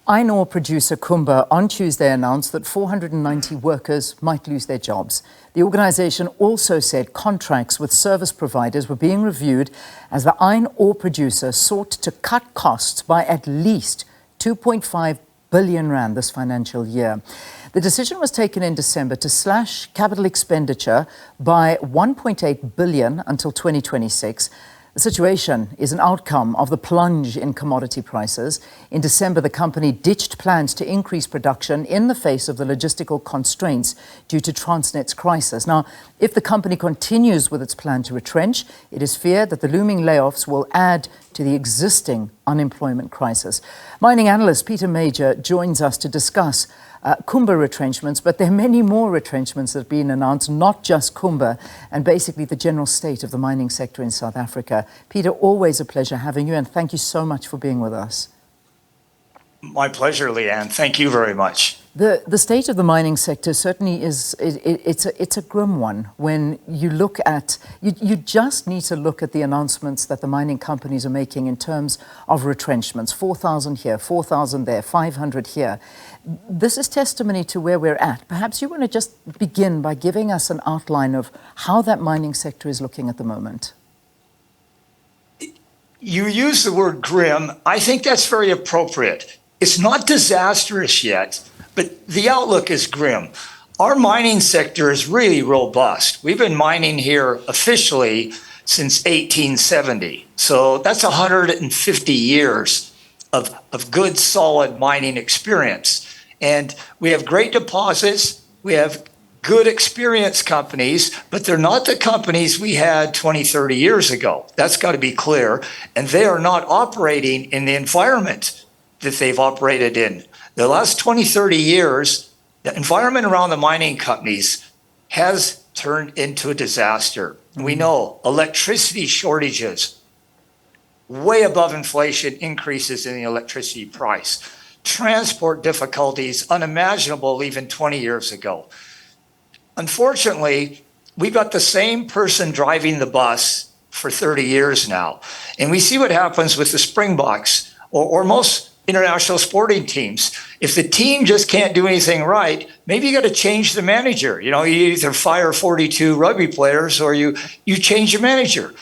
Iron ore producer Kumba on Tuesday announced that 490 workers might lose their jobs. The organisation also said contracts with service providers were being reviewed as the iron ore producer sought to cut costs by at least 2.5 billion rand this financial year. The decision was taken in December to slash capital expenditure by 1.8 billion until 2026. The situation is an outcome of the plunge in commodity prices. In December, the company ditched plans to increase production in the face of the logistical constraints due to Transnet's crisis. Now, if the company continues with its plan to retrench, it is feared that the looming layoffs will add to the existing unemployment crisis. Mining analyst Peter Major joins us to discuss Kumba retrenchments, but there are many more retrenchments that have been announced, not just Kumba, and basically the general state of the mining sector in South Africa. Peter, always a pleasure having you, and thank you so much for being with us. My pleasure, Leanne. Thank you very much. The state of the mining sector certainly it's a grim one. When you look at, you just need to look at the announcements that the mining companies are making in terms of retrenchments, 4,000 here, 4,000 there, 500 here. This is testimony to where we're at. Perhaps you want to just begin by giving us an outline of how that mining sector is looking at the moment. You use the word grim. I think that's very appropriate. It's not disastrous yet, but the outlook is grim. Our mining sector is really robust. We've been mining here officially since 1870. So that's 150 years of good, solid mining experience. And we have great deposits. We have good experienced companies, but they're not the companies we had 20, 30 years ago. That's got to be clear. And they are not operating in the environment that they've operated in. The last 20, 30 years, the environment around the mining companies has turned into a disaster. We know electricity shortages, way above inflation increases in the electricity price, transport difficulties unimaginable even 20 years ago. Unfortunately, we've got the same person driving the bus for 30 years now. And we see what happens with the Springboks or most international sporting teams. If the team just can't do anything right, maybe you got to change the manager. You know, you either fire 42 rugby players or you change your manager.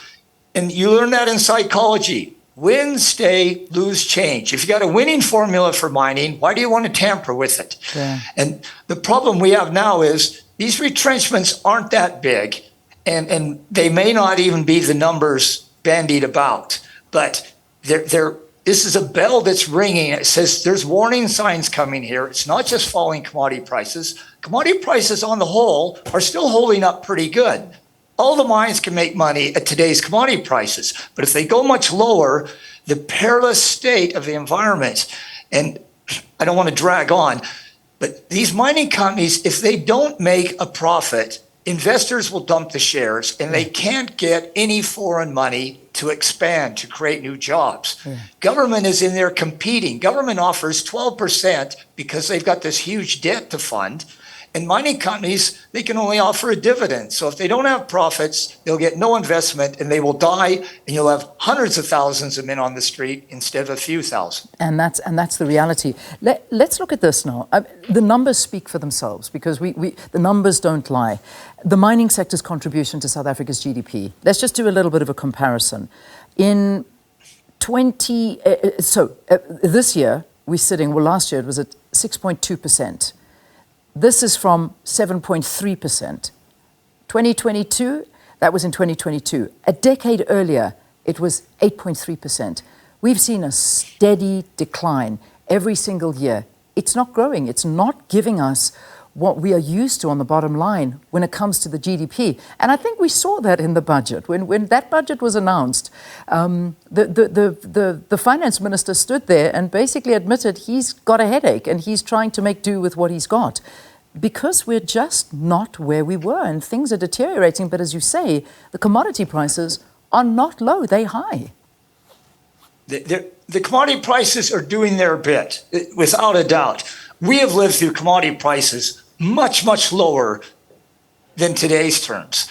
And you learn that in psychology. Win, stay, lose, change. If you got a winning formula for mining, why do you want to tamper with it? Yeah. And the problem we have now is these retrenchments aren't that big, and they may not even be the numbers bandied about, but this is a bell that's ringing. It says there's warning signs coming here. It's not just falling commodity prices. Commodity prices on the whole are still holding up pretty good. All the mines can make money at today's commodity prices, but if they go much lower, the perilous state of the environment, and I don't want to drag on, but these mining companies, if they don't make a profit, investors will dump the shares and they can't get any foreign money to expand, to create new jobs. Yeah. Government is in there competing. Government offers 12% because they've got this huge debt to fund. And mining companies, they can only offer a dividend. So if they don't have profits, they'll get no investment and they will die, and you'll have hundreds of thousands of men on the street instead of a few thousand. And that's the reality. Let's look at this now. The numbers speak for themselves because the numbers don't lie. The mining sector's contribution to South Africa's GDP. Let's just do a little bit of a comparison. In this year, last year it was at 6.2%. This is from 7.3%. 2022, that was in 2022. A decade earlier, it was 8.3%. We've seen a steady decline every single year. It's not growing. It's not giving us what we are used to on the bottom line when it comes to the GDP. And I think we saw that in the budget. When that budget was announced, the finance minister stood there and basically admitted he's got a headache and he's trying to make do with what he's got. Because we're just not where we were and things are deteriorating. But as you say, the commodity prices are not low, they're high. The commodity prices are doing their bit, without a doubt. We have lived through commodity prices much, much lower than today's terms.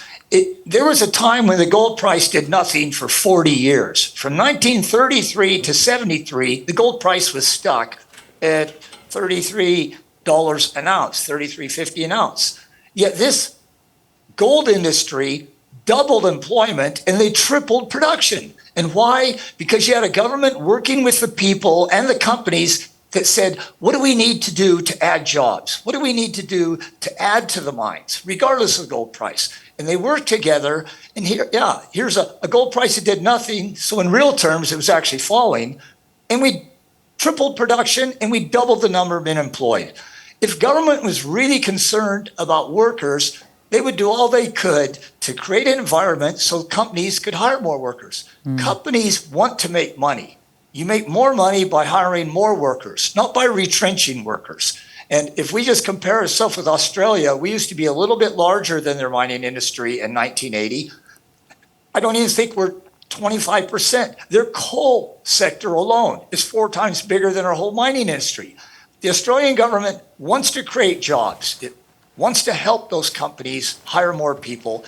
There was a time when the gold price did nothing for 40 years. From 1933 to 73, the gold price was stuck at $33 an ounce, $33.50 an ounce. Yet this gold industry doubled employment and they tripled production. And why? Because you had a government working with the people and the companies that said, what do we need to do to add jobs? What do we need to do to add to the mines, regardless of the gold price? And they worked together. And here's a gold price that did nothing. So in real terms, it was actually falling. And we tripled production and we doubled the number of men employed. If government was really concerned about workers, they would do all they could to create an environment so companies could hire more workers. Companies want to make money. You make more money by hiring more workers, not by retrenching workers. And if we just compare ourselves with Australia, we used to be a little bit larger than their mining industry in 1980. I don't even think we're 25%. Their coal sector alone is 4 times bigger than our whole mining industry. The Australian government wants to create jobs. It wants to help those companies hire more people.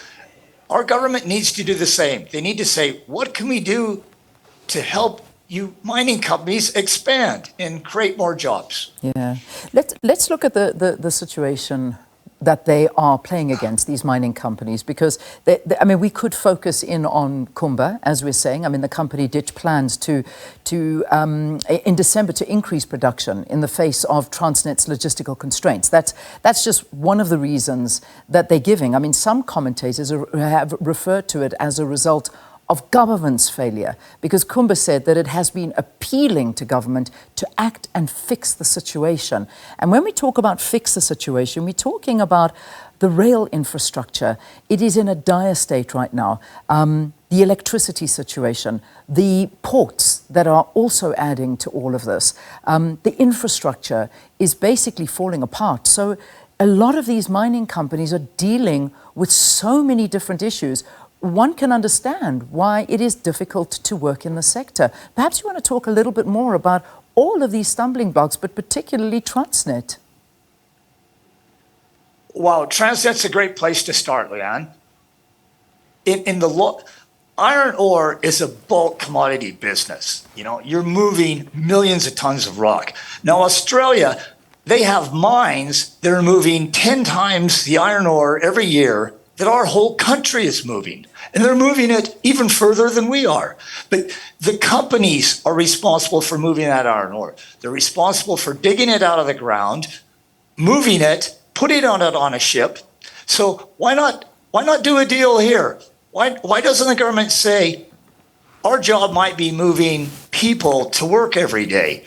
Our government needs to do the same. They need to say, what can we do to help you mining companies expand and create more jobs? Yeah. Let's look at the situation that they are playing against, these mining companies, because we could focus in on Kumba, as we're saying. I mean, the company ditched plans to in December to increase production in the face of Transnet's logistical constraints. That's just one of the reasons that they're giving. I mean, some commentators have referred to it as a result of government's failure, because Kumba said that it has been appealing to government to act and fix the situation. And when we talk about fix the situation, we're talking about the rail infrastructure. It is in a dire state right now. The electricity situation, the ports that are also adding to all of this. The infrastructure is basically falling apart. So a lot of these mining companies are dealing with so many different issues. One can understand why it is difficult to work in the sector. Perhaps you want to talk a little bit more about all of these stumbling blocks, but particularly Transnet. Wow, Transnet's a great place to start, Leanne. Iron ore is a bulk commodity business. You know, you're moving millions of tons of rock. Now, Australia, they have mines that are moving 10 times the iron ore every year that our whole country is moving. And they're moving it even further than we are. But the companies are responsible for moving that iron ore. They're responsible for digging it out of the ground, moving it, putting it on a ship. So why not do a deal here? Why doesn't the government say, our job might be moving people to work every day.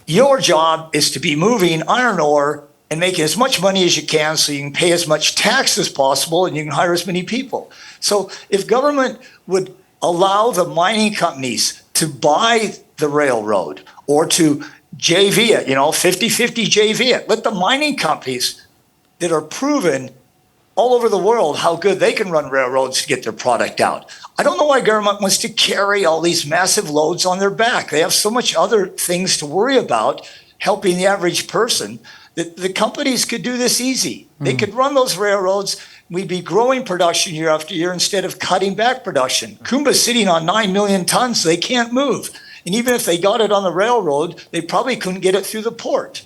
Your job is to be moving iron ore and making as much money as you can so you can pay as much tax as possible and you can hire as many people. So if government would allow the mining companies to buy the railroad or to JV it, 50-50 JV it, let the mining companies that are proven all over the world how good they can run railroads to get their product out. I don't know why government wants to carry all these massive loads on their back. They have so much other things to worry about helping the average person. The companies could do this easy. They could run those railroads. We'd be growing production year after year instead of cutting back production. Kumba's sitting on 9 million tons. So they can't move. And even if they got it on the railroad, they probably couldn't get it through the port.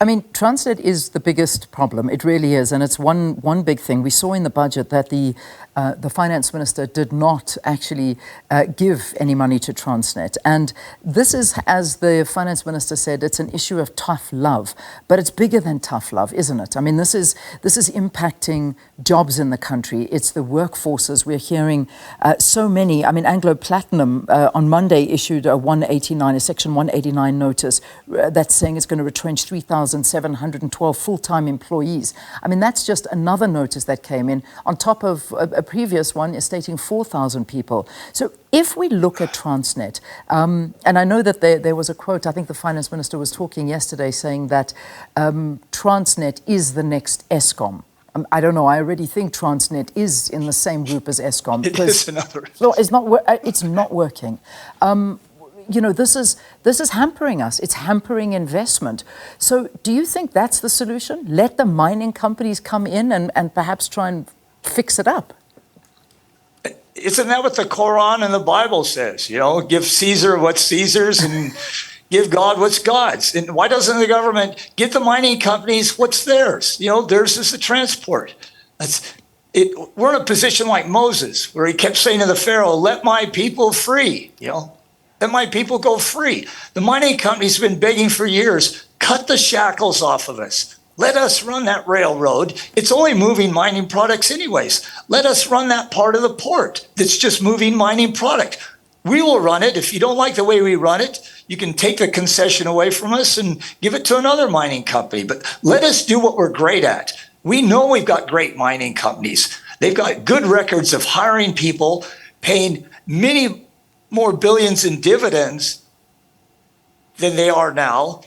I mean, Transnet is the biggest problem. It really is. And it's one big thing. We saw in the budget that the finance minister did not actually give any money to Transnet. And this is, as the finance minister said, it's an issue of tough love. But it's bigger than tough love, isn't it? I mean, this is impacting jobs in the country. It's the workforces. We're hearing so many. I mean, Anglo Platinum on Monday issued a Section 189 notice that's saying it's going to retrench 3,712 full-time employees. I mean, that's just another notice that came in on top of a previous one is stating 4,000 people. So if we look at Transnet, and I know that there was a quote, I think the finance minister was talking yesterday saying that Transnet is the next Eskom. I don't know. I already think Transnet is in the same group as Eskom. It is another. No, it's not working. This is hampering us. It's hampering investment. So do you think that's the solution? Let the mining companies come in and perhaps try and fix it up? Isn't that what the Quran and the Bible says? Give Caesar what's Caesar's and, give God what's God's. And why doesn't the government give the mining companies what's theirs? Theirs is the transport. We're in a position like Moses, where he kept saying to the Pharaoh, let my people free, let my people go free. The mining companies have been begging for years, cut the shackles off of us. Let us run that railroad. It's only moving mining products anyways. Let us run that part of the port that's just moving mining product. We will run it. If you don't like the way we run it, you can take the concession away from us and give it to another mining company. But let us do what we're great at. We know we've got great mining companies. They've got good records of hiring people, paying many more billions in dividends than they are now.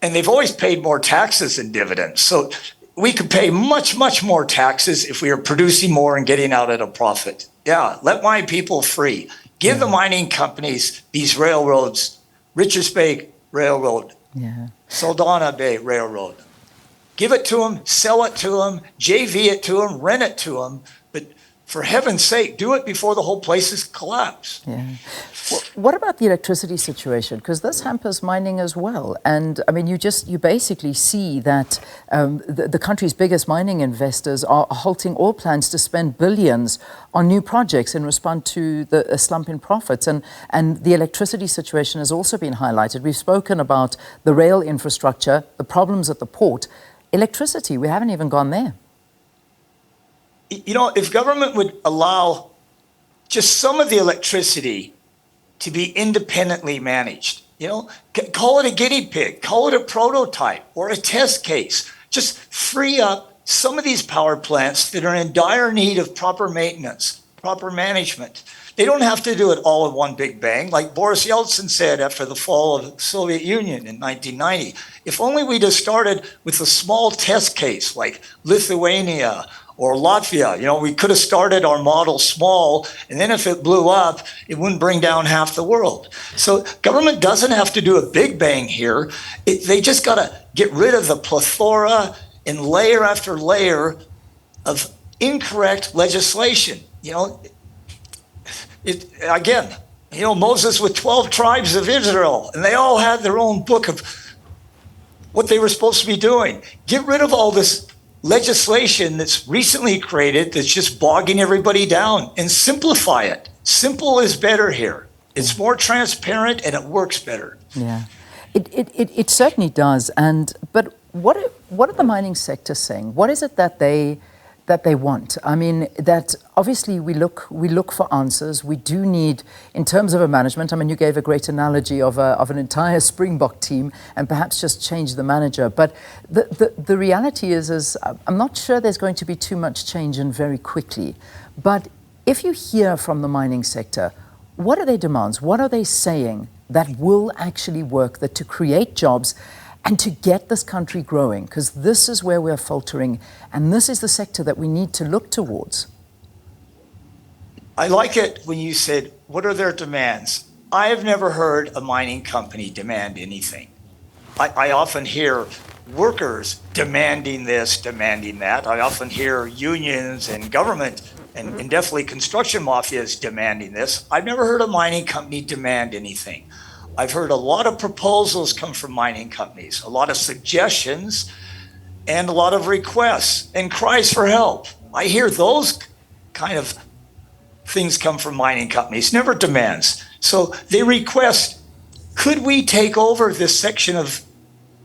And they've always paid more taxes and dividends. So we could pay much, much more taxes if we are producing more and getting out at a profit. Yeah, let my people free. Give the mining companies these railroads, Richards Bay Railroad, Saldanha Bay Railroad. Give it to them, sell it to them, JV it to them, rent it to them. But for heaven's sake, do it before the whole place is collapsed. Yeah. Well, what about the electricity situation? Because this hampers mining as well. And I mean, you basically see that the country's biggest mining investors are halting all plans to spend billions on new projects in response to a slump in profits. And the electricity situation has also been highlighted. We've spoken about the rail infrastructure, the problems at the port. Electricity, we haven't even gone there. If government would allow just some of the electricity to be independently managed, call it a guinea pig, call it a prototype or a test case. Just free up some of these power plants that are in dire need of proper maintenance, proper management. They don't have to do it all in one big bang. Like Boris Yeltsin said after the fall of the Soviet Union in 1990, if only we'd have started with a small test case like Lithuania or Latvia, we could have started our model small, and then if it blew up, it wouldn't bring down half the world. So government doesn't have to do a big bang here. They just got to get rid of the plethora and layer after layer of incorrect legislation. Moses with 12 tribes of Israel, and they all had their own book of what they were supposed to be doing. Get rid of all this legislation that's recently created that's just bogging everybody down and simplify it. Simple is better here. It's more transparent and it works better. Yeah, it certainly does. But what are the mining sector saying? What is it that they want? I mean, that obviously we look for answers. We do need, in terms of a management, I mean, you gave a great analogy of an entire Springbok team and perhaps just change the manager. But the reality is I'm not sure there's going to be too much change and very quickly. But if you hear from the mining sector, what are their demands? What are they saying that will actually work, that to create jobs and to get this country growing? Because this is where we're faltering, and this is the sector that we need to look towards. I like it when you said, what are their demands? I have never heard a mining company demand anything. I often hear workers demanding this, demanding that. I often hear unions and government and definitely construction mafias demanding this. I've never heard a mining company demand anything. I've heard a lot of proposals come from mining companies, a lot of suggestions, and a lot of requests and cries for help. I hear those kind of things come from mining companies, never demands. So they request, could we take over this section of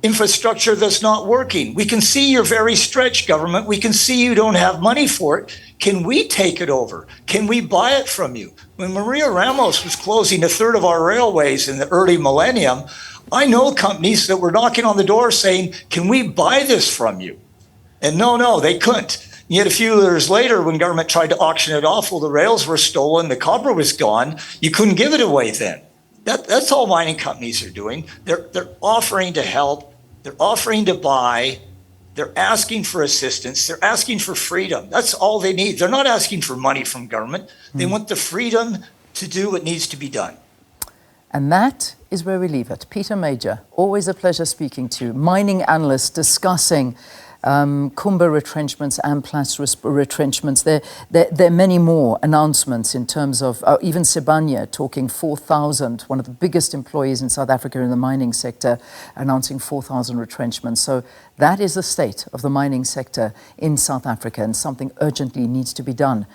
infrastructure that's not working? We can see you're very stretched, government. We can see you don't have money for it. Can we take it over? Can we buy it from you? When Maria Ramos was closing a third of our railways in the early millennium, I know companies that were knocking on the door saying, can we buy this from you? And no, they couldn't. Yet a few years later, when government tried to auction it off, well, the rails were stolen, the copper was gone. You couldn't give it away then. That's all mining companies are doing. They're offering to help. They're offering to buy. They're asking for assistance. They're asking for freedom. That's all they need. They're not asking for money from government. They want the freedom to do what needs to be done. And that is where we leave it. Peter Major, always a pleasure speaking to you, mining analyst discussing Kumba retrenchments and Plus retrenchments. There are many more announcements in terms of even Sibanye talking 4,000, one of the biggest employees in South Africa in the mining sector, announcing 4,000 retrenchments. So that is the state of the mining sector in South Africa, and something urgently needs to be done.